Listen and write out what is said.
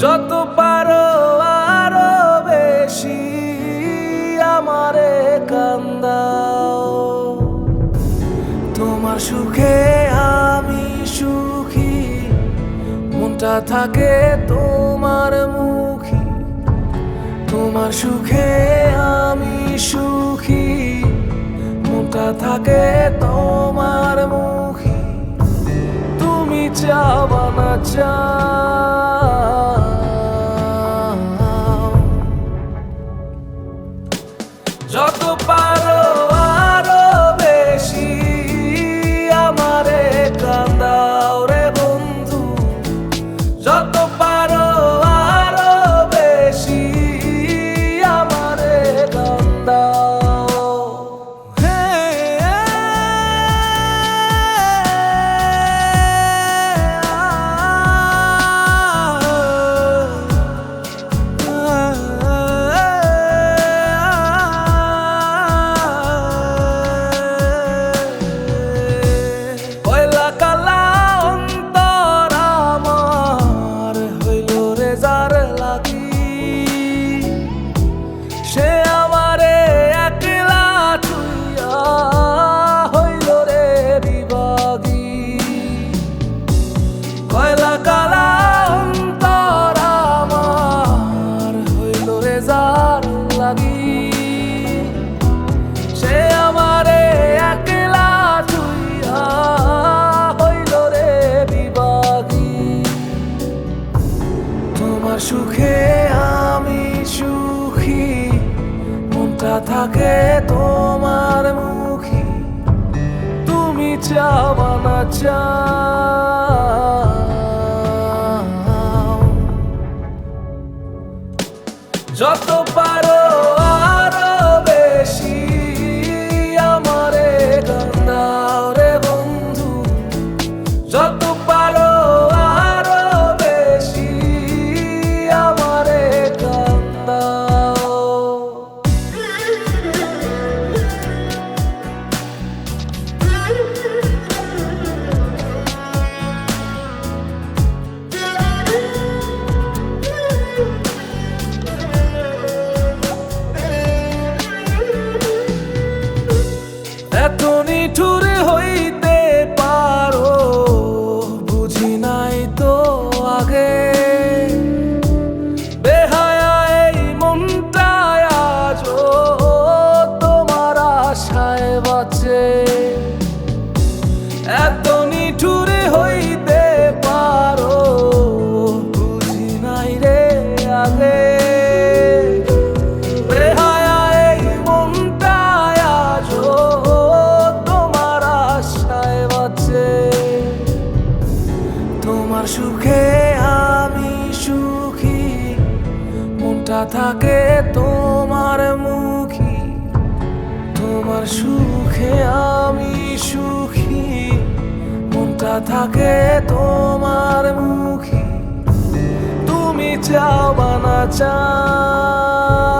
যত পারো আরো বেশি আমারে কান্দাও। তোমার সুখে আমি সুখী, মনটা থাকে তোমার মুখী। তোমার সুখে আমি সুখী, মনটা থাকে তোমার মুখী। তুমি চাও না চাও, যত পারো আরো বেশি আমারে কান্দাও রে বন্ধু। যত পারো আরো বেশি আমারে কান্দাও। সে আমারে একলা ছুইয়া হইল রে বিভাগী। কয়লা কালা অন্তর আমার হইল রে যার লাগি। সে আমারে একলা ছুইয়া হইল রে বিভাগী। তোমার সুখে আমি সুখী, মনটা থাকে তোমার মুখী। তুমি চাও না চাও, যত পারো আরো বেশি আমারে কান্দাও রে বন্ধু। যত পারো আরো বেশি আমারে কান্দাও। এত নিঠুর হইতে পারো বুঝি নাই তো আগে। বেহায়া এই মনটা আজও তোমার আশায় বাঁচে। এত নিঠুর হইতে পারো বুঝি নাই রে আগে। তোমার সুখে আমি সুখী, মনটা থাকে তোমার মুখী। তোমার সুখে আমি সুখী, মনটা থাকে তোমার মুখী। তুমি চাও না চাও।